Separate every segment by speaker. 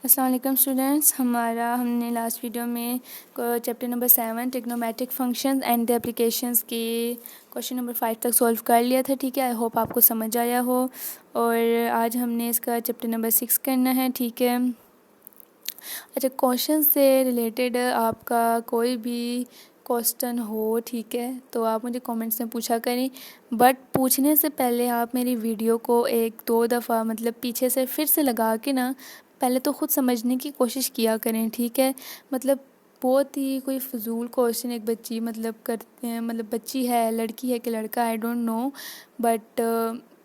Speaker 1: अस्सलाम वालेकुम स्टूडेंट्स। हमने लास्ट वीडियो में chapter number 7 trigonometric functions and the applications के क्वेश्चन नंबर 5 तक सॉल्व कर लिया था। ठीक है, आई होप आपको समझ आया हो। और आज हमने इसका चैप्टर नंबर 6 करना है। ठीक है, अच्छा, क्वेश्चन से रिलेटेड आपका कोई भी क्वेश्चन हो, ठीक है, तो आप मुझे कमेंट्स में पूछा करें। बट पूछने से पहले आप मेरी वीडियो को एक दो दफ़ा मतलब पीछे से फिर से लगा के ना पहले तो ख़ुद समझने की कोशिश किया करें। ठीक है, मतलब बहुत ही कोई फ़जूल क्वेश्चन एक बच्ची मतलब करते हैं, मतलब बच्ची है, लड़की है कि लड़का, आई डोंट नो, बट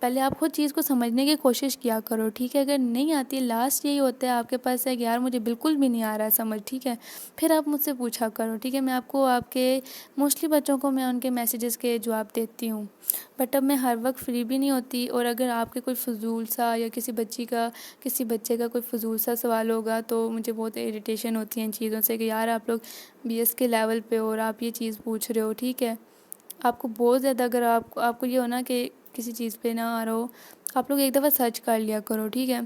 Speaker 1: पहले आप खुद चीज़ को समझने की कोशिश किया करो। ठीक है, अगर नहीं आती, लास्ट यही होता है आपके पास है कि यार मुझे बिल्कुल भी नहीं आ रहा है समझ, ठीक है, फिर आप मुझसे पूछा करो। ठीक है, मैं आपको आपके मोस्टली बच्चों को मैं उनके मैसेजेस के जवाब देती हूँ, बट अब मैं हर वक्त फ्री भी नहीं होती। और अगर आपके कोई फ़जूल सा या किसी बच्चे का कोई फ़जूल सा सवाल होगा तो मुझे बहुत इरिटेशन होती है इन चीज़ों से कि यार आप लोग BS के लेवल पे हो और आप ये चीज़ पूछ रहे हो। ठीक है, आपको बहुत ज़्यादा अगर आपको ये हो ना कि किसी चीज़ पे ना आ रहा हो, आप लोग एक दफ़ा सर्च कर लिया करो। ठीक है,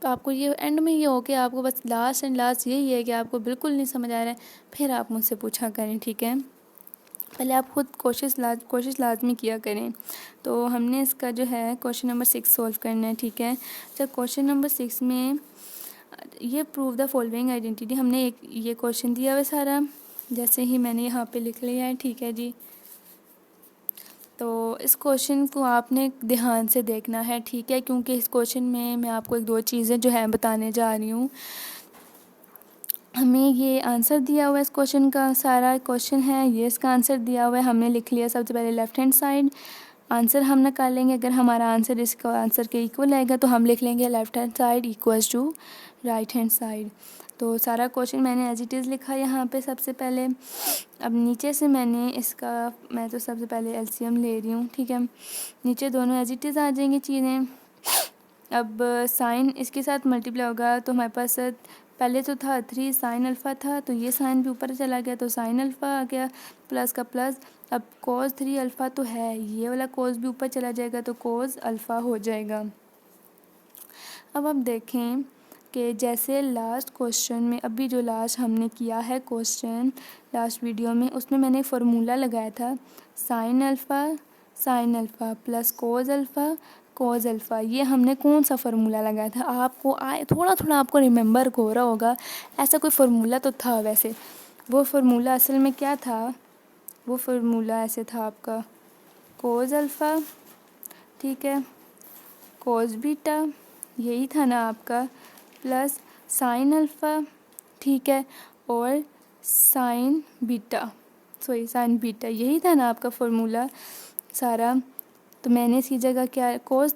Speaker 1: तो आपको ये एंड में ये हो कि आपको बस लास्ट यही है कि आपको बिल्कुल नहीं समझ आ रहा है, फिर आप मुझसे पूछा करें। ठीक है, पहले आप खुद कोशिश लाजमी किया करें। तो हमने इसका जो है क्वेश्चन नंबर 6 सॉल्व करना है। ठीक है, जब क्वेश्चन नंबर 6 में ये प्रूव द फॉलोइंग आइडेंटिटी, हमने एक ये क्वेश्चन दिया हुआ सारा, जैसे ही मैंने यहाँ पे लिख लिया है। ठीक है जी, तो इस क्वेश्चन को आपने ध्यान से देखना है। ठीक है, क्योंकि इस क्वेश्चन में मैं आपको एक दो चीज़ें जो है बताने जा रही हूँ। हमें ये आंसर दिया हुआ है, इस क्वेश्चन का सारा क्वेश्चन है, ये इसका आंसर दिया हुआ है। हमने लिख लिया सबसे पहले लेफ़्ट हैंड साइड, आंसर हम निकालेंगे। अगर हमारा आंसर इसका आंसर के इक्वल आएगा तो हम लिख लेंगे left hand side equals to right hand side. तो सारा क्वेश्चन मैंने एज इट इज़ लिखा यहाँ पे सबसे पहले। अब नीचे से मैं तो सबसे पहले LCM ले रही हूँ। ठीक है, नीचे दोनों एज इट इज़ आ जाएंगी चीज़ें। अब साइन इसके साथ मल्टीप्लाई होगा तो हमारे पास पहले तो था 3 साइन अल्फ़ा था, तो ये साइन भी ऊपर चला गया तो साइन अल्फ़ा आ गया, प्लस का प्लस। अब कोस 3 अल्फ़ा तो है, ये वाला कोस भी ऊपर चला जाएगा तो कोस अल्फ़ा हो जाएगा। अब आप देखें कि जैसे लास्ट क्वेश्चन में अभी जो लास्ट हमने किया है क्वेश्चन लास्ट वीडियो में, उसमें मैंने फ़ॉर्मूला लगाया था sine alpha plus cos alpha. ये हमने कौन सा फ़ॉर्मूला लगाया था, आपको थोड़ा आपको रिमेंबर हो रहा होगा। ऐसा कोई फ़ॉर्मूला तो था वैसे। वो फ़ॉर्मूला असल में क्या था, वो फ़ॉर्मूला ऐसे था आपका कोस अल्फ़ा, ठीक है, कोस बीटा, यही था ना आपका, प्लस साइन अल्फ़ा, ठीक है, और साइन बीटा, यही था ना आपका फ़ॉर्मूला सारा। तो मैंने इसकी जगह क्या कोस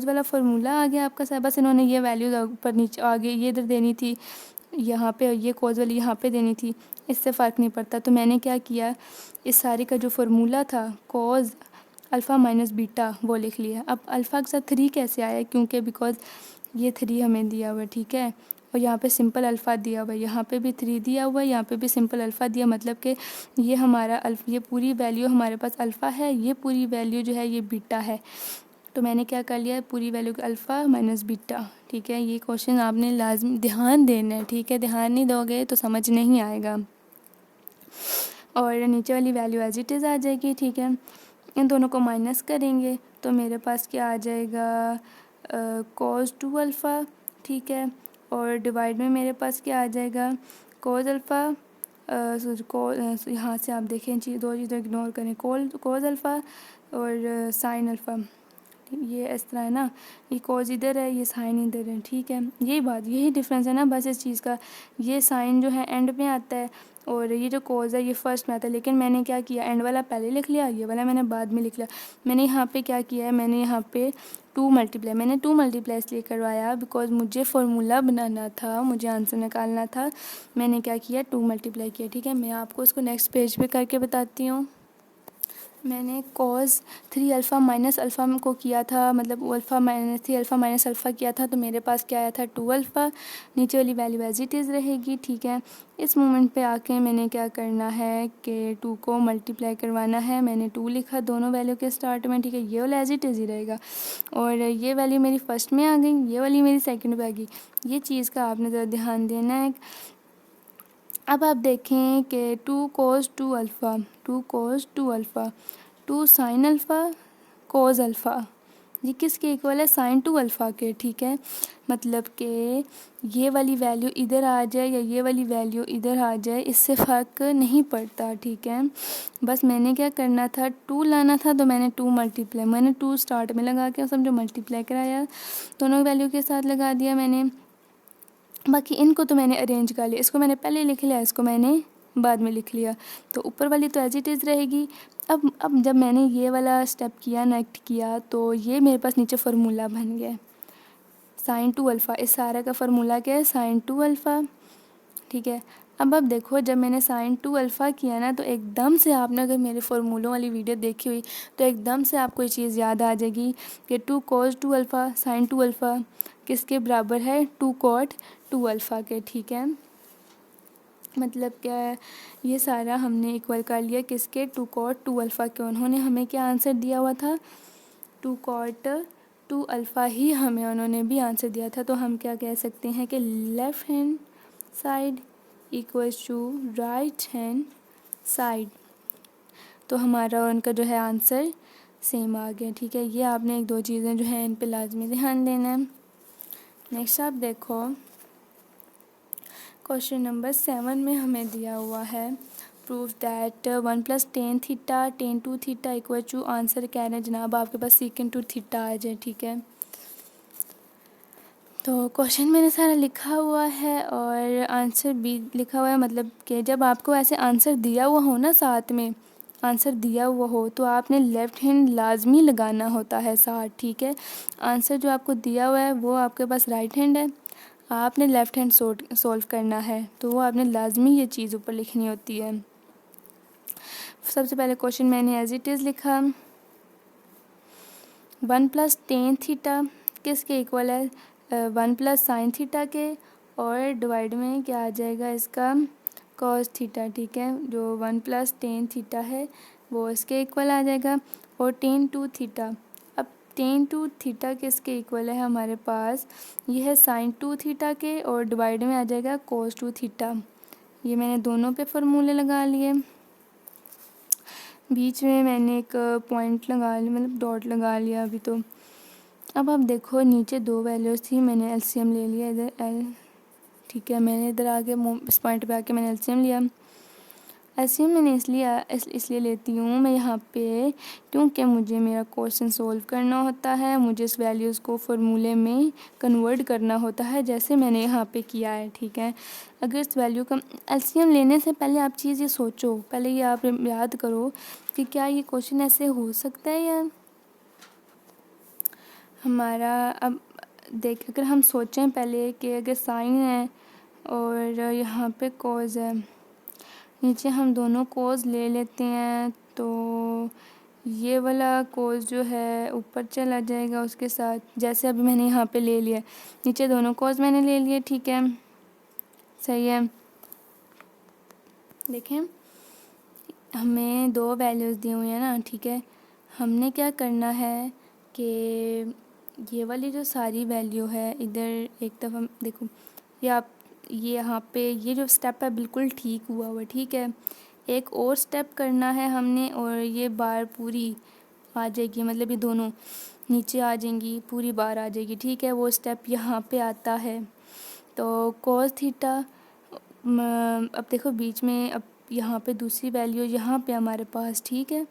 Speaker 1: वाला फ़ॉर्मूला आ गया आपका सारा, बस इन्होंने ये वैल्यूज़ ऊपर नीचे आगे ये इधर देनी थी यहाँ पे, और ये कोस वाली यहाँ पे देनी थी, इससे फ़र्क नहीं पड़ता। तो मैंने क्या किया, इस सारी का जो फ़ॉर्मूला था कोस अल्फ़ा माइनस बीटा वो लिख लिया। अब अल्फ़ा के साथ 3 कैसे आया, क्योंकि बिकॉज़ ये 3 हमें दिया हुआ है। ठीक है, और यहाँ पे सिंपल अल्फ़ा दिया हुआ है, यहाँ पे भी 3 दिया हुआ है, यहाँ पे भी सिंपल अल्फ़ा दिया, मतलब कि ये हमारा ये पूरी वैल्यू हमारे पास अल्फ़ा है, ये पूरी वैल्यू जो है ये बीटा है। तो मैंने क्या कर लिया, पूरी वैल्यू अल्फ़ा माइनस बीटा। ठीक है, ये क्वेश्चन आपने लाजमी ध्यान देना है। ठीक है, ध्यान नहीं दोगे तो समझ नहीं आएगा। और नीचे वाली वैल्यू एज इट इज़ आ जाएगी। ठीक है, इन दोनों को माइनस करेंगे तो मेरे पास क्या आ जाएगा, कोस 2 अल्फ़ा, ठीक है, और डिवाइड में मेरे पास क्या आ जाएगा कोस अल्फ़ा, यहाँ से आप देखें दो चीज़ें इग्नोर करें, कोस अल्फ़ा और साइन अल्फ़ा, ये इस तरह है ना, ये कोस इधर है, ये साइन इधर है। ठीक है, यही डिफरेंस है ना बस इस चीज़ का। ये साइन जो है एंड में आता है और ये जो कोस है ये फर्स्ट में आता है, लेकिन मैंने क्या किया, एंड वाला पहले लिख लिया, ये वाला मैंने बाद में लिख लिया। मैंने यहाँ पे क्या किया है, मैंने यहाँ पे 2 मल्टीप्लाई इसलिए करवाया बिकॉज मुझे फ़ॉर्मूला बनाना था, मुझे आंसर निकालना था। मैंने क्या किया, 2 मल्टीप्लाई किया। ठीक है, मैं आपको इसको नेक्स्ट पेज पे करके बताती हूँ। मैंने cos 3 अल्फ़ा माइनस अल्फ़ा को किया था, मतलब alpha minus 3 alpha minus alpha किया था, तो मेरे पास क्या आया था 2 अल्फ़ा। नीचे वाली वैल्यू एज इट इज़ रहेगी, ठीक है। इस मोमेंट पे आके मैंने क्या करना है कि 2 को मल्टीप्लाई करवाना है। मैंने 2 लिखा दोनों वैल्यू के स्टार्ट में, ठीक है। ये वाला एज इट इज़ ही रहेगा और ये वैल्यू मेरी फर्स्ट में आ गई, ये वाली मेरी सेकंड में आ गई। ये चीज़ का आपने ज़रा ध्यान देना है। अब आप देखें कि 2 cos 2 alpha, 2 cos 2 alpha, 2 sin alpha, cos alpha, ये किसके इक्वल है? sin 2 अल्फ़ा के, ठीक है। मतलब कि ये वाली वैल्यू इधर आ जाए या ये वाली वैल्यू इधर आ जाए, इससे फ़र्क नहीं पड़ता, ठीक है। बस मैंने क्या करना था, 2 लाना था, तो मैंने 2 मल्टीप्लाई, मैंने 2 स्टार्ट में लगा के समझो मल्टीप्लाई कराया, दोनों वैल्यू के साथ लगा दिया मैंने। बाकी इनको तो मैंने अरेंज कर लिया, इसको मैंने पहले लिख लिया, इसको मैंने बाद में लिख लिया, तो ऊपर वाली तो एज इट इज़ रहेगी। अब जब मैंने ये वाला स्टेप किया, नेक्स्ट किया, तो ये मेरे पास नीचे फार्मूला बन गया sin 2 अल्फ़ा। इस सारे का फार्मूला क्या है? sin 2 अल्फ़ा, ठीक है। अब देखो, जब मैंने sin 2 अल्फ़ा किया ना, तो एकदम से आपने अगर मेरे फार्मूलों वाली वीडियो देखी हुई तो एकदम से आपको ये चीज़ याद आ जाएगी कि 2 cos 2 अल्फ़ा sin 2 अल्फ़ा किसके बराबर है? 2 cot 2 अल्फ़ा के, ठीक है। मतलब क्या है, ये सारा हमने इक्वल कर लिया किसके? 2 cot 2 अल्फ़ा के। उन्होंने हमें क्या आंसर दिया हुआ था? 2 cot 2 अल्फ़ा ही हमें उन्होंने भी आंसर दिया था। तो हम क्या कह सकते हैं कि left hand side equals to right hand side. तो हमारा और उनका जो है आंसर सेम आ गया, ठीक है। ये आपने एक दो चीज़ें जो है इन पे लाजमी ध्यान देना है। नेक्स्ट आप देखो, क्वेश्चन नंबर 7 में हमें दिया हुआ है prove that 1 + tan theta tan 2 theta equal to, answer कह रहे हैं जनाब आपके पास secant 2 थीटा आ जाए, ठीक है। तो क्वेश्चन मैंने सारा लिखा हुआ है और आंसर भी लिखा हुआ है। मतलब कि जब आपको ऐसे आंसर दिया हुआ हो ना, साथ में आंसर दिया हुआ हो, तो आपने लेफ़्ट हैंड लाजमी लगाना होता है साथ, ठीक है। आंसर जो आपको दिया हुआ है वो आपके पास राइट हैंड है, आपने लेफ़्ट हैंड सोल्व करना है, तो वो आपने लाजमी ये चीज़ ऊपर लिखनी होती है। सबसे पहले क्वेश्चन मैंने एज इट इज़ लिखा, 1 + tan थीटा किसके इक्वल है? 1 + sin थीटा के, और डिवाइड में क्या आ जाएगा इसका? cos थीटा, ठीक है। जो 1 + tan थीटा है वो इसके इक्वल आ जाएगा, और tan 2 थीटा, अब tan 2 थीटा किसके इक्वल है हमारे पास? ये है sin 2 थीटा के, और डिवाइड में आ जाएगा cos 2 थीटा। ये मैंने दोनों पे फार्मूले लगा लिए, बीच में मैंने एक पॉइंट लगा लिया, मतलब डॉट लगा लिया अभी। तो अब आप देखो, नीचे दो वैल्यूज़ थी, मैंने एलसीएम ले लिया इधर एल, ठीक है। मैंने इधर आके इस पॉइंट पे आके मैंने एलसीएम लिया। एलसीएम मैंने इसलिए लेती हूँ मैं यहाँ पे, क्योंकि मुझे मेरा क्वेश्चन सोल्व करना होता है, मुझे इस वैल्यूज़ को फार्मूले में कन्वर्ट करना होता है, जैसे मैंने यहाँ पे किया है, ठीक है। अगर इस वैल्यू का एलसीएम लेने से पहले आप चीज़ ये सोचो, पहले ये आप याद करो कि क्या ये क्वेश्चन ऐसे हो सकता है यार हमारा। अब देख, अगर हम सोचें पहले कि अगर साइन है और यहाँ पे कॉज है, नीचे हम दोनों कॉज ले लेते हैं, तो ये वाला कॉज जो है ऊपर चला जाएगा उसके साथ, जैसे अभी मैंने यहाँ पे ले लिया, नीचे दोनों कॉज मैंने ले लिए, ठीक है, सही है। देखें, हमें दो वैल्यूज़ दी हुई है ना, ठीक है। हमने क्या करना है कि ये वाली जो सारी वैल्यू है इधर एक दफ़ा देखो, ये यहाँ पे ये जो स्टेप है बिल्कुल ठीक हुआ, ठीक है। एक और स्टेप करना है हमने, और ये बार पूरी आ जाएगी, मतलब ये दोनों नीचे आ जाएंगी, पूरी बार आ जाएगी, ठीक है। वो स्टेप यहाँ पे आता है। तो cos थीटा, अब देखो बीच में, अब यहाँ पे दूसरी वैल्यू यहाँ पे हमारे पास, ठीक है।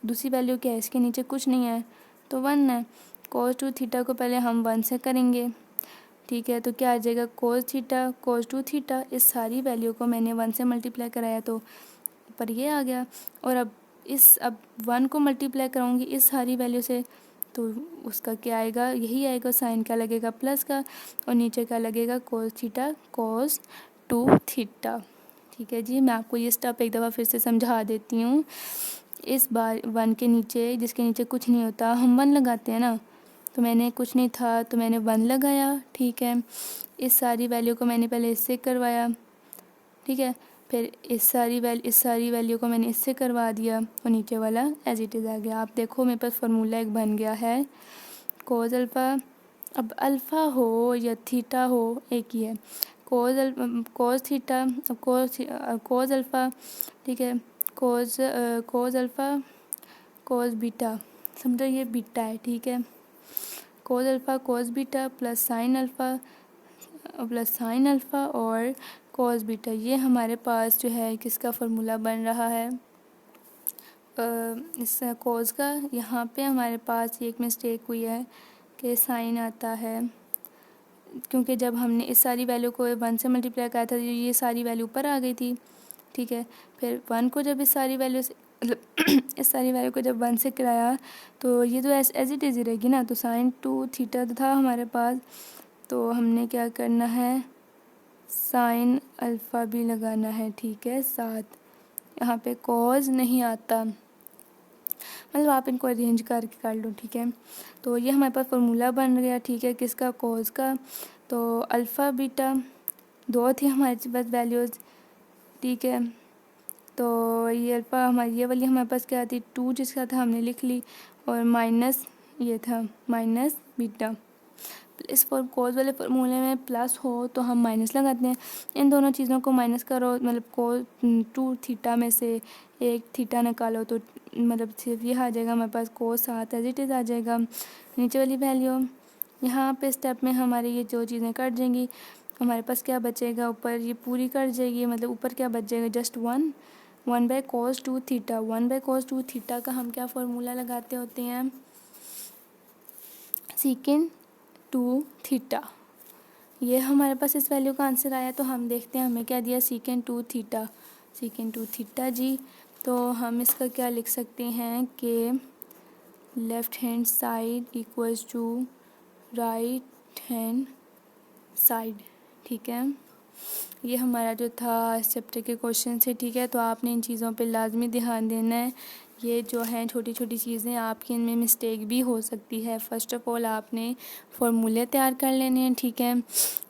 Speaker 1: दूसरी वैल्यू क्या है? इसके नीचे कुछ नहीं है, तो 1 है। cos 2 थीटा को पहले हम 1 से करेंगे, ठीक है। तो क्या आ जाएगा? cos 2 थीटा, इस सारी वैल्यू को मैंने 1 से मल्टीप्लाई कराया, तो ऊपर ये आ गया। और अब 1 को मल्टीप्लाई कराऊंगी इस सारी वैल्यू से, तो उसका क्या आएगा? यही आएगा, साइन क्या लगेगा? प्लस का, और नीचे क्या लगेगा? cos थीटा cos 2 थीटा, ठीक है जी। मैं आपको ये स्टेप एक दफ़ा फिर से समझा देती हूँ। इस बार 1 के नीचे, जिसके नीचे कुछ नहीं होता, हम 1 लगाते हैं ना, तो मैंने कुछ नहीं था तो मैंने 1 लगाया, ठीक है। इस सारी वैल्यू को मैंने पहले इससे करवाया, ठीक है, फिर इस सारी वैल्यू को मैंने इससे करवा दिया और नीचे वाला एज इट इज़ आ गया। आप देखो मेरे पास फार्मूला एक बन गया है, कोस अल्फ़ा। अब अल्फ़ा हो या थीटा हो एक ही है, कोस थीटा, अब कोस अल्फ़ा, ठीक है, कोस अल्फ़ा, कोस बीटा, समझो ये बीटा है, ठीक है। Cos alpha cos beta plus sine alpha और कोस बीटा, ये हमारे पास जो है किसका फार्मूला बन रहा है, इस कोस का। यहाँ पे हमारे पास एक मिस्टेक हुई है कि साइन आता है, क्योंकि जब हमने इस सारी वैल्यू को 1 से मल्टीप्लाई किया था ये सारी वैल्यू ऊपर आ गई थी, ठीक है। फिर 1 को जब इस सारी वैल्यू से इस सारी वैल्यू को जब 1 से कराया तो ये तो एज इट इज़ रहेगी ना, तो साइन 2 थीटा था हमारे पास, तो हमने क्या करना है, साइन अल्फ़ा भी लगाना है, ठीक है, साथ। यहाँ पे कॉज नहीं आता, मतलब आप इनको अरेंज करके कर लो, ठीक है। तो ये हमारे पास फार्मूला बन गया, ठीक है, किसका, कॉज का। तो अल्फ़ा बीटा 2 थी हमारे पास वैल्यूज़, ठीक है। तो ये अल्फ़ा हमारी ये वाली हमारे पास क्या थी, 2 जिसका था हमने लिख ली, और माइनस ये था माइनस बीटा। इस कोस वाले फार्मूले में प्लस हो तो हम माइनस लगाते हैं, इन दोनों चीज़ों को माइनस करो, मतलब कोस 2 थीटा में से एक थीटा निकालो तो मतलब सिर्फ ये आ जाएगा हमारे पास कोस 7 एज इट इज़ आ जाएगा। नीचे वाली वैल्यू यहाँ पे स्टेप में हमारी ये जो चीज़ें कट जाएंगी, हमारे पास क्या बचेगा, ऊपर ये पूरी कट जाएगी, मतलब ऊपर क्या बच जाएगा, just 1 by cos 2 theta. 1 by cos 2 theta का हम क्या फार्मूला लगाते होते हैं, सीकेंड 2 थीटा। ये हमारे पास इस वैल्यू का आंसर आया, तो हम देखते हैं हमें क्या दिया, सीकेंड 2 थीटा, सीकेंड 2 थीटा जी। तो हम इसका क्या लिख सकते हैं कि left hand side equals to right hand side, ठीक है। ये हमारा जो था इस चैप्टर के क्वेश्चन से, ठीक है। तो आपने इन चीज़ों पे लाजमी ध्यान देना है, ये जो हैं छोटी छोटी चीज़ें आपकी, इनमें मिस्टेक भी हो सकती है। फ़र्स्ट ऑफ़ ऑल आपने फार्मूले तैयार कर लेने हैं, ठीक है।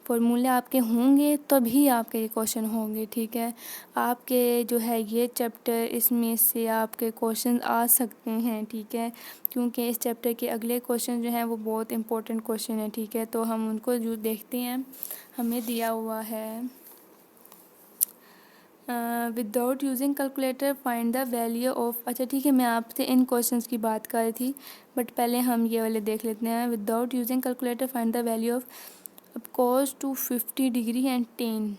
Speaker 1: फार्मूले आपके होंगे तभी आपके ये क्वेश्चन होंगे, ठीक है। आपके जो है ये चैप्टर, इसमें से आपके क्वेश्चन आ सकते हैं, ठीक है, क्योंकि इस चैप्टर के अगले क्वेश्चन जो हैं वो बहुत इंपॉर्टेंट क्वेश्चन है, ठीक है। तो हम उनको जो देखते हैं, हमें दिया हुआ है without using calculator find the value of, अच्छा ठीक है, मैं आपसे इन क्वेश्चंस की बात कर रही थी, बट पहले हम ये वाले देख लेते हैं। Without using calculator find the value of cos 250 degree and 10।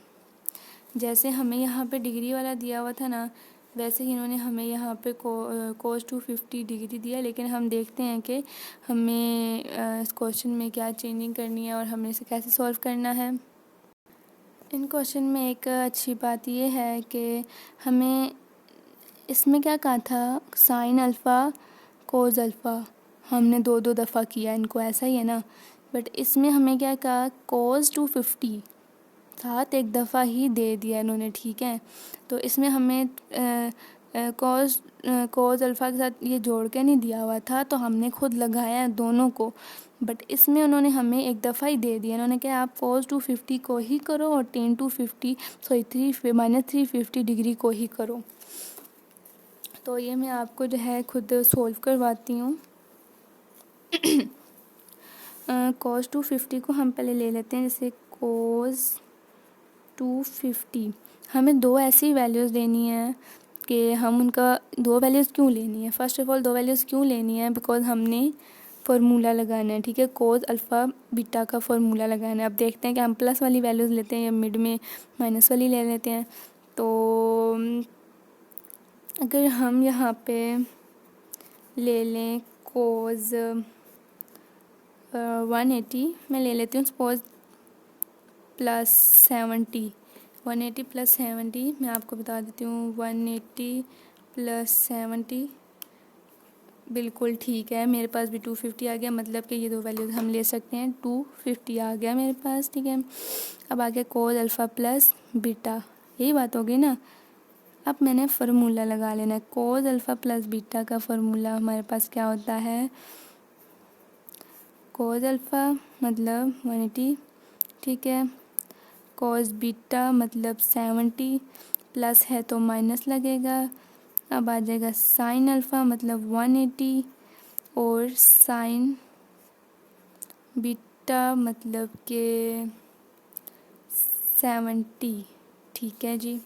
Speaker 1: जैसे हमें यहाँ पे डिग्री वाला दिया हुआ था ना, वैसे ही इन्होंने हमें यहाँ पे cos 250 डिग्री दिया, लेकिन हम देखते हैं कि हमें इस क्वेश्चन में क्या चेंजिंग करनी है और हमें इसे कैसे सॉल्व करना है। इन क्वेश्चन में एक अच्छी बात ये है कि हमें इसमें क्या कहा था, साइन अल्फ़ा कोस अल्फ़ा हमने 2 दफ़ा किया इनको, ऐसा ही है ना। बट इसमें हमें क्या कहा, cos 250 साथ एक दफ़ा ही दे दिया इन्होंने, ठीक है। तो इसमें हमें कोस अल्फ़ा के साथ ये जोड़ के नहीं दिया हुआ था, तो हमने खुद लगाया दोनों को। बट इसमें उन्होंने हमें एक दफ़ा ही दे दिया, उन्होंने कहा आप cos 250 को ही करो और tan 250 -350 डिग्री को ही करो। तो ये मैं आपको जो है खुद सोल्व करवाती हूँ। cos 250 को हम पहले ले लेते हैं, जैसे cos 250 हमें 2 ऐसी वैल्यूज़ लेनी है कि हम उनका 2 वैल्यूज़ क्यों लेनी है, फ़र्स्ट ऑफ़ ऑल 2 वैल्यूज़ क्यों लेनी है, बिकॉज़ हमने फार्मूला लगाना है, ठीक है। कोस अल्फ़ा बीटा का फार्मूला लगाना है। अब देखते हैं कि हम प्लस वाली वैल्यूज़ लेते हैं या मिड में माइनस वाली ले लेते हैं। तो अगर हम यहाँ पे ले लें कोस 180, मैं ले लेती हूँ सपोज प्लस 70, 180 प्लस 70, मैं आपको बता देती हूँ 180 प्लस 70 बिल्कुल ठीक है, मेरे पास भी 250 आ गया, मतलब कि ये 2 वैल्यूज़ हम ले सकते हैं। 250 आ गया मेरे पास, ठीक है। अब आ गया कोस अल्फ़ा प्लस बीटा, यही बात हो गई ना। अब मैंने फार्मूला लगा लेना है। कोस अल्फ़ा प्लस बीटा का फार्मूला हमारे पास क्या होता है, कोस अल्फ़ा मतलब 180, ठीक है, कोस बीटा मतलब 70, प्लस है तो माइनस लगेगा। अब आ जाएगा साइन अल्फ़ा मतलब 180 और साइन बीटा मतलब के 70, ठीक है जी।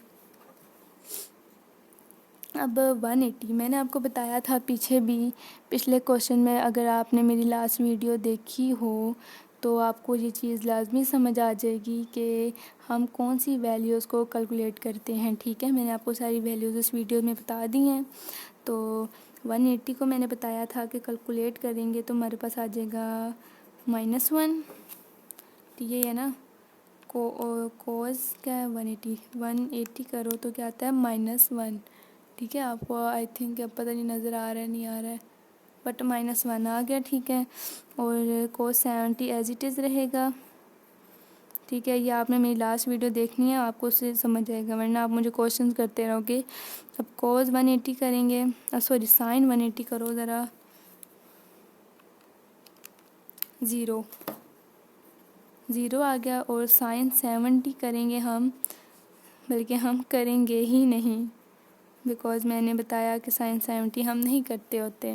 Speaker 1: अब 180 मैंने आपको बताया था पीछे भी, पिछले क्वेश्चन में, अगर आपने मेरी लास्ट वीडियो देखी हो तो आपको ये चीज़ लाजमी समझ आ जाएगी कि हम कौन सी वैल्यूज़ को कैलकुलेट करते हैं, ठीक है। मैंने आपको सारी वैल्यूज़ इस वीडियो में बता दी हैं। तो 180 को मैंने बताया था कि कैलकुलेट करेंगे तो हमारे पास आ जाएगा -1, ठीक है ना। कोस क्या है 180 करो तो क्या आता है -1, ठीक है। आपको आई थिंक अब पता नहीं नज़र आ रहा है नहीं आ रहा है, बट -1 आ गया, ठीक है। और कोस 70 एज इट इज़ रहेगा, ठीक है। ये आपने मेरी लास्ट वीडियो देखनी है, आपको उससे समझ आएगा, वरना आप मुझे क्वेश्चंस करते रहोगे। अब कोस 180 करेंगे, सॉरी साइन 180 करो ज़रा, 0 आ गया। और साइन 70 करेंगे हम, बल्कि हम करेंगे ही नहीं, बिकॉज़ मैंने बताया कि साइन 70 हम नहीं करते होते।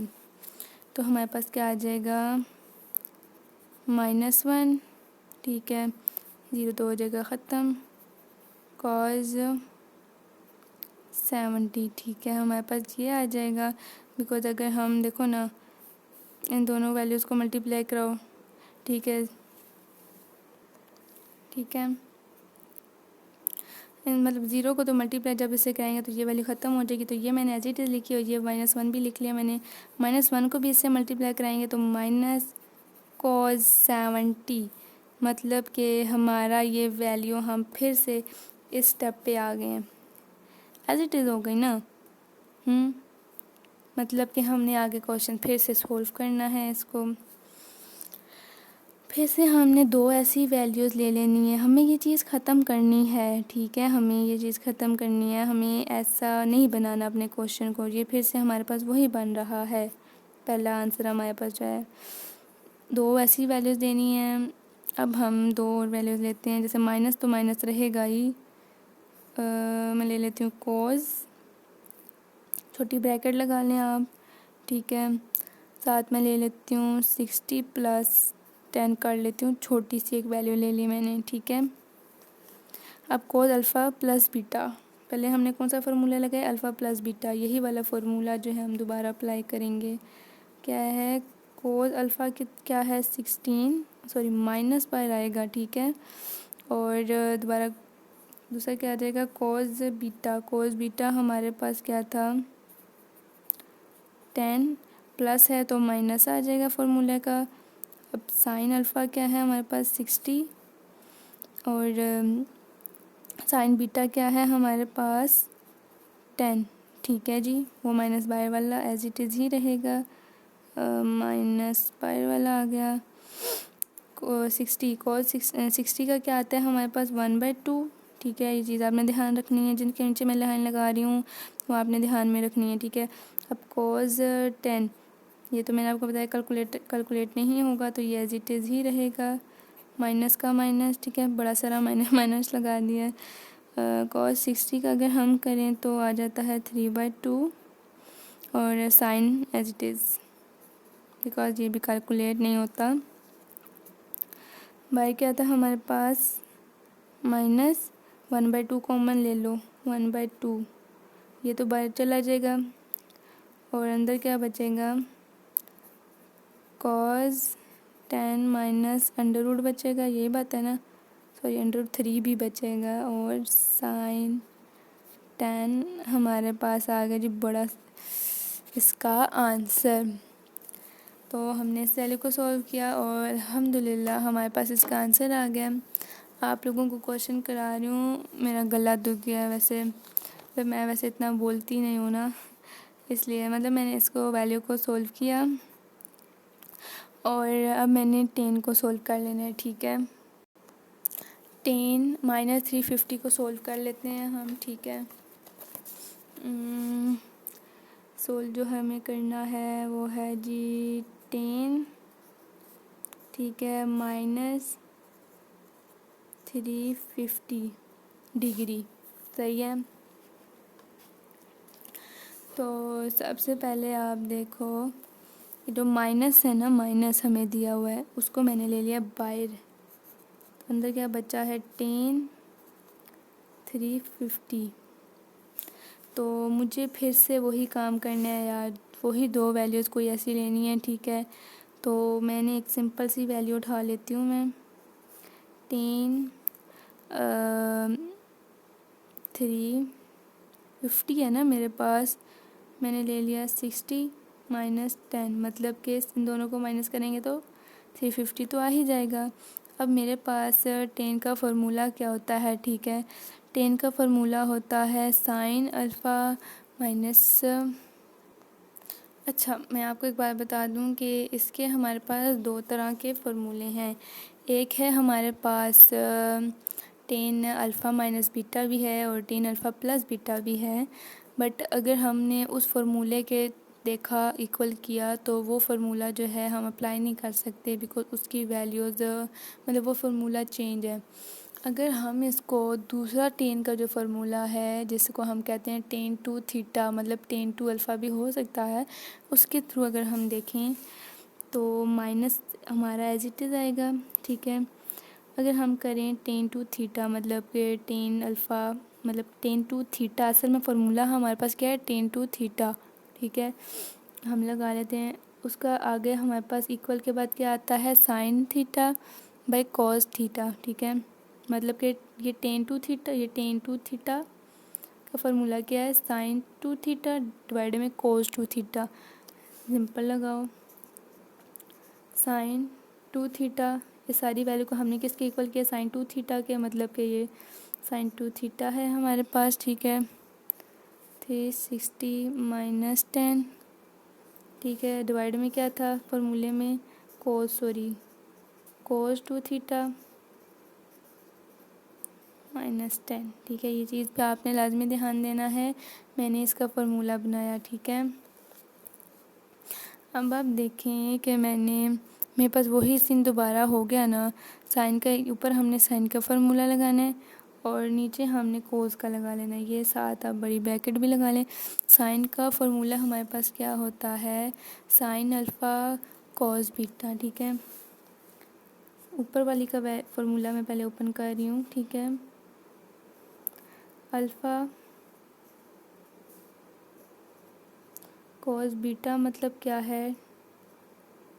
Speaker 1: तो हमारे पास क्या आ जाएगा -1, ठीक है, 0 तो हो जाएगा ख़त्म, कॉस 70, ठीक है। हमारे पास ये आ जाएगा, बिकॉज़ अगर हम देखो ना इन दोनों वैल्यूज़ को मल्टीप्लाई करो, ठीक है, ठीक है, मतलब 0 को तो मल्टीप्लाई जब इससे करेंगे तो ये वैल्यू ख़त्म हो जाएगी। तो ये मैंने एज इट इज़ लिखी और ये -1 भी लिख लिया मैंने। -1 को भी इससे मल्टीप्लाई कराएंगे तो माइनस कॉस 70, मतलब कि हमारा ये वैल्यू हम फिर से इस स्टेप पे आ गए हैं, एज इट इज़ हो गई ना। मतलब कि हमने आगे क्वेश्चन फिर से सोल्व करना है इसको, फिर से हमने 2 ऐसी वैल्यूज़ ले लेनी है, हमें ये चीज़ ख़त्म करनी है, ठीक है। हमें ये चीज़ ख़त्म करनी है, हमें ऐसा नहीं बनाना अपने क्वेश्चन को। ये फिर से हमारे पास वही बन रहा है, पहला आंसर हमारे पास जो है। 2 ऐसी वैल्यूज़ देनी है। अब हम 2 और वैल्यूज़ लेते हैं, जैसे माइनस तो माइनस रहेगा ही। मैं ले लेती हूँ कोस, छोटी ब्रैकेट लगा लें आप, ठीक है। साथ में ले लेती हूँ 60 + 10 कर लेती हूँ, छोटी सी एक वैल्यू ले ली मैंने, ठीक है। अब कोस अल्फ़ा प्लस बीटा, पहले हमने कौन सा फार्मूला लगाया, अल्फ़ा प्लस बीटा, यही वाला फार्मूला जो है हम दोबारा अप्लाई करेंगे। क्या है, कोस अल्फ़ा की क्या है 16, सॉरी माइनस पर आएगा, ठीक है। और दोबारा दूसरा क्या आ जाएगा, कोस बीटा हमारे पास क्या था 10, प्लस है तो माइनस आ जाएगा फार्मूला का। अब साइन अल्फ़ा क्या है हमारे पास 60, और साइन बीटा क्या है हमारे पास 10, ठीक है जी। वो माइनस बाय वाला एज इट इज़ ही रहेगा, माइनस बाय वाला आ गया। 60 का क्या आता है हमारे पास 1/2, ठीक है। ये चीज़ आपने ध्यान रखनी है, जिनके नीचे मैं लाइन लगा रही हूँ वो आपने ध्यान में रखनी है, ठीक है। अब कोस 10, ये तो मैंने आपको बताया कैलकुलेट नहीं होगा, तो ये एज इट इज़ ही रहेगा, माइनस का माइनस, ठीक है, बड़ा सारा माइनस लगा दिया। कोस 60 का अगर हम करें तो आ जाता है 3/2, और sign as it is, because ये भी कैलकुलेट नहीं होता। बाय क्या था हमारे पास -1/2 कॉमन ले लो, 1/2, ये तो बाहर चला जाएगा, और अंदर क्या बचेगा, कॉस 10 माइनस अंडर रूट बचेगा, यही बात है ना, सॉरी √3 भी बचेगा, और साइन 10 हमारे पास आ गया जी बड़ा इसका आंसर। तो हमने इस वैल्यू को सॉल्व किया और अल्हम्दुलिल्लाह हमारे पास इसका आंसर आ गया। आप लोगों को क्वेश्चन करा रही हूँ, मेरा गला दुख गया है वैसे, तो मैं वैसे इतना बोलती नहीं हूँ ना, इसलिए मतलब मैंने इसको वैल्यू को सॉल्व किया, और अब मैंने 10 को सॉल्व कर लेना है, ठीक है। 10 -350 को सॉल्व कर लेते हैं हम, ठीक है। सोल्व जो हमें करना है वो है जी 10, ठीक है, -350 डिग्री, सही है। तो सबसे पहले आप देखो, जो माइनस है ना, माइनस हमें दिया हुआ है, उसको मैंने ले लिया बाहर। तो अंदर क्या बचा है, 10, 350। तो मुझे फिर से वही काम करना है यार, वही दो वैल्यूज़ कोई ऐसी लेनी है, ठीक है। तो मैंने एक सिंपल सी वैल्यू उठा लेती हूँ मैं, 10, 350 है ना मेरे पास, मैंने ले लिया 60 -10, मतलब कि इन दोनों को माइनस करेंगे तो 350 तो आ ही जाएगा। अब मेरे पास 10 का फार्मूला क्या होता है, ठीक है, 10 का फार्मूला होता है साइन अल्फ़ा माइनस, अच्छा मैं आपको एक बात बता दूं कि इसके हमारे पास दो तरह के फार्मूले हैं। एक है हमारे पास 10 अल्फ़ा माइनस बीटा भी है और 10 अल्फ़ा प्लस बीटा भी है। बट अगर हमने उस फार्मूले के देखा, इक्वल किया, तो वो फार्मूला जो है हम अप्लाई नहीं कर सकते, बिकॉज उसकी वैल्यूज़ मतलब वो फार्मूला चेंज है। अगर हम इसको दूसरा 10 का जो फार्मूला है, जिसको हम कहते हैं 10 टू थीटा, मतलब 10 टू अल्फ़ा भी हो सकता है, उसके थ्रू अगर हम देखें तो माइनस हमारा एज इट इज़ आएगा, ठीक है। अगर हम करें 10 टू थीटा, मतलब कि 10 अल्फ़ा, मतलब 10 टू थीटा, असल में फार्मूला हमारे पास क्या है, 10 टू थीटा, ठीक है, हम लगा लेते हैं। उसका आगे हमारे पास इक्वल के बाद क्या आता है, sine theta by cos theta, ठीक है। मतलब कि ये 10 टू थीटा, ये 10 टू थीटा का फार्मूला क्या है, साइन टू थीटा डिवाइड में कॉस टू थीटा। सिंपल लगाओ, साइन टू थीटा, ये सारी वैल्यू को हमने किसके इक्वल किया, साइन टू थीटा के, मतलब कि ये साइन टू थीटा है हमारे पास, ठीक है। 360 -10, ठीक है, डिवाइड में क्या था फार्मूले में, कोस टू थीटा -10, ठीक है। ये चीज़ पे आपने लाजमी ध्यान देना है, मैंने इसका फार्मूला बनाया, ठीक है। अब आप देखें कि मेरे पास वही सीन दोबारा हो गया ना, साइन का ऊपर हमने साइन का फार्मूला लगाना है और नीचे हमने कोस का लगा लेना है। ये साथ आप बड़ी ब्रैकेट भी लगा लें। साइन का फार्मूला हमारे पास क्या होता है, साइन अल्फ़ा कॉस बीटा, ठीक है। ऊपर वाली का फार्मूला मैं पहले ओपन कर रही हूँ, ठीक है। अल्फ़ा कॉस बीटा मतलब क्या है,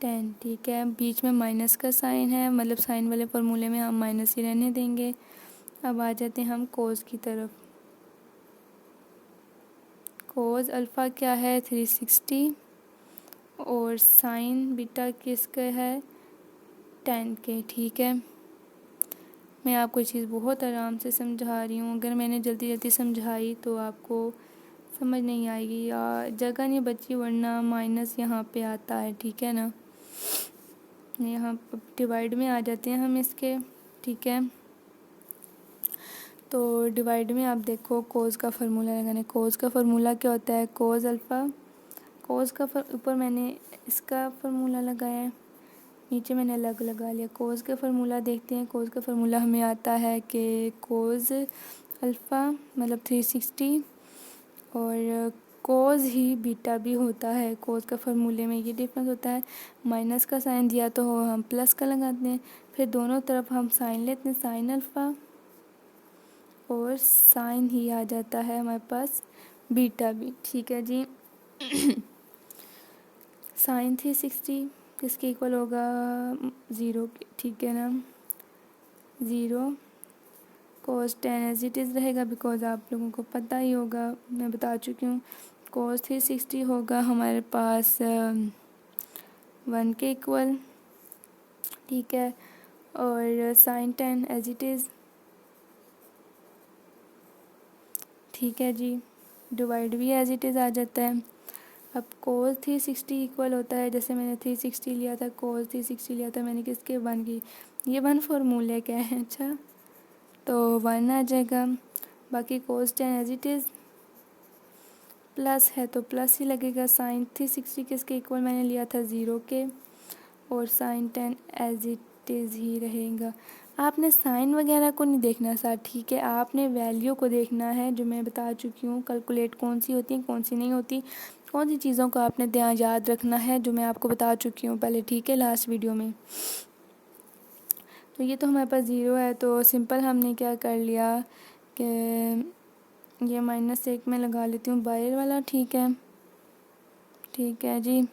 Speaker 1: 10, ठीक है। बीच में माइनस का साइन है, मतलब साइन वाले फार्मूले में हम माइनस ही रहने देंगे। अब आ जाते हैं हम कोस की तरफ। कोस अल्फ़ा क्या है, 360, और साइन बीटा किसका है, 10 के, ठीक है। मैं आपको चीज़ बहुत आराम से समझा रही हूँ, अगर मैंने जल्दी जल्दी समझाई तो आपको समझ नहीं आएगी या जगह नहीं बची, वरना माइनस यहाँ पे आता है, ठीक है ना। यहाँ डिवाइड में आ जाते हैं हम इसके, ठीक है। तो डिवाइड में आप देखो कोस का फार्मूला लगाने, कोस का फार्मूला क्या होता है, कोस अल्फ़ा, कोस का ऊपर मैंने इसका फार्मूला लगाया है, नीचे मैंने अलग लगा लिया। कोस का फार्मूला देखते हैं, कोस का फार्मूला हमें आता है कि कोस अल्फ़ा मतलब 360, और कोस ही बीटा भी होता है। कोस का फार्मूले में ये डिफरेंस होता है, माइनस का साइन दिया तो हम प्लस का लगाते हैं, फिर दोनों तरफ हम साइन लेते हैं, साइन अल्फ़ा, और साइन ही आ जाता है हमारे पास बीटा भी, ठीक है जी। साइन 360 किसके इक्वल होगा, 0 के, ठीक है ना, 0। कोस 10 एज इट इज़ रहेगा, बिकॉज आप लोगों को पता ही होगा, मैं बता चुकी हूँ। कोस 360 होगा हमारे पास 1 के इक्वल, ठीक है। और साइन 10 एज इट इज़, ठीक है जी। डिवाइड भी एज इट इज़ आ जाता है। अब कोस 360 इक्वल होता है, जैसे मैंने 360 लिया था, कोस 360 लिया था मैंने किसके, 1 की। ये 1 फार्मूले क्या है, अच्छा, तो 1 आ जाएगा। बाकी कोस 10 एज इट इज़, प्लस है तो प्लस ही लगेगा। साइन 360 किसके इक्वल मैंने लिया था 0 के, और साइन 10 एज इट इज़ ही रहेगा। आपने साइन वगैरह को नहीं देखना सर, ठीक है, आपने वैल्यू को देखना है, जो मैं बता चुकी हूँ। कैलकुलेट कौन सी होती है कौन सी नहीं होती, कौन सी चीज़ों को आपने ध्यान याद रखना है, जो मैं आपको बता चुकी हूँ पहले, ठीक है, लास्ट वीडियो में। तो ये तो हमारे पास 0 है, तो सिंपल हमने क्या कर लिया कि ये -1 में लगा लेती हूँ बाहर वाला, ठीक है, ठीक है जी।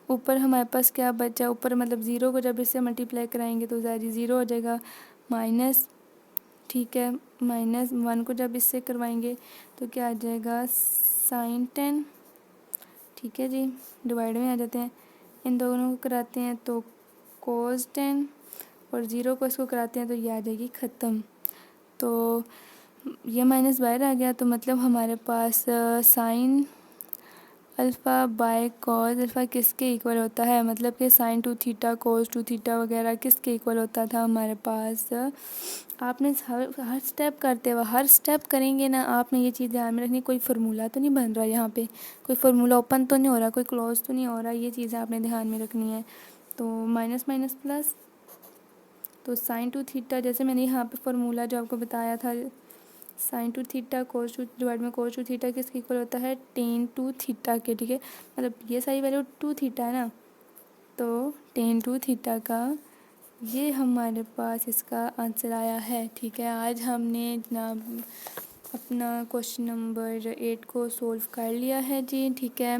Speaker 1: ऊपर हमारे पास क्या बचा, ऊपर मतलब 0 को जब इससे मल्टीप्लाई कराएंगे तो ज़ाहिर 0 हो जाएगा, माइनस, ठीक है, -1 को जब इससे करवाएंगे तो क्या आ जाएगा, साइन 10, ठीक है जी, डिवाइड में आ जाते हैं। इन दोनों को कराते हैं तो कोस 10, और 0 को इसको कराते हैं तो ये आ जाएगी ख़त्म। तो ये माइनस बाहर आ गया, तो मतलब हमारे पास sine alpha by cos alpha किसके इक्वल होता है, मतलब कि साइन 2 थीटा कोस 2 थीटा वगैरह किसके इक्वल होता था हमारे पास। आपने हर स्टेप करते हुए, हर स्टेप करेंगे ना, आपने ये चीज़ ध्यान में रखनी, कोई फार्मूला तो नहीं बन रहा यहाँ पे, कोई फार्मूला ओपन तो नहीं हो रहा, कोई क्लोज तो नहीं हो रहा, ये चीज़ें आपने ध्यान में रखनी है। तो माइनस माइनस प्लस, तो साइन 2 थीटा, जैसे मैंने यहाँ पे फार्मूला जो आपको बताया था, साइन 2 थीटा कोस 2 डिवाइड में कोस 2 थीटा किसके इक्वल होता है, टेन 2 थीटा के, ठीक है, मतलब ये सही वैल्यू 2 थीटा है ना, तो टेन 2 थीटा का ये हमारे पास इसका आंसर आया है, ठीक है। आज हमने जनाब अपना क्वेश्चन नंबर 8 को सॉल्व कर लिया है जी, ठीक है।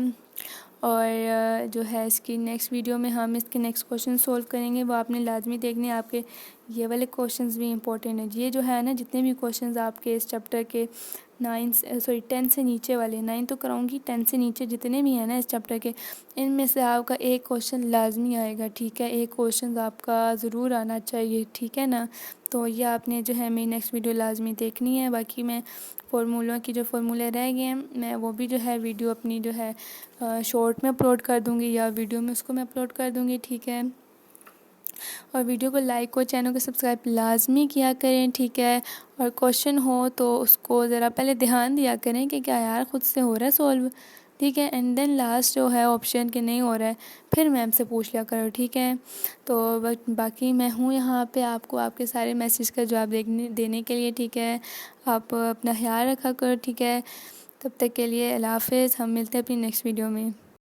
Speaker 1: और जो है इसकी नेक्स्ट वीडियो में हम इसके नेक्स्ट क्वेश्चन सॉल्व करेंगे, वो आपने लाजमी देखने, आपके ये वाले क्वेश्चंस भी इंपॉर्टेंट हैं। ये जो है ना, जितने भी क्वेश्चंस आपके इस चैप्टर के 10 से नीचे वाले, 9 तो कराऊंगी, 10 से नीचे जितने भी हैं ना इस चैप्टर के, इनमें से आपका एक क्वेश्चन लाजमी आएगा, ठीक है, एक क्वेश्चन आपका ज़रूर आना चाहिए, ठीक है ना। तो ये आपने जो है मेरी नेक्स्ट वीडियो लाजमी देखनी है। बाकी मैं फार्मूलों की जो फार्मूले रह गए हैं, मैं वो भी जो है वीडियो अपनी जो है शॉर्ट में अपलोड कर दूँगी, या वीडियो में उसको मैं अपलोड कर दूँगी, ठीक है। और वीडियो को लाइक और चैनल को सब्सक्राइब लाजमी किया करें, ठीक है। और क्वेश्चन हो तो उसको ज़रा पहले ध्यान दिया करें कि क्या यार ख़ुद से हो रहा है सॉल्व, ठीक है, एंड देन लास्ट जो है ऑप्शन के नहीं हो रहा है, फिर मैम से पूछ लिया करो, ठीक है। तो बाकी मैं हूँ यहाँ पे आपको आपके सारे मैसेज का जवाब देने के लिए, ठीक है। आप अपना ख्याल रखा करो, ठीक है। तब तक के लिए अल्लाह हाफ़िज़, हम मिलते हैं अपनी नेक्स्ट वीडियो में।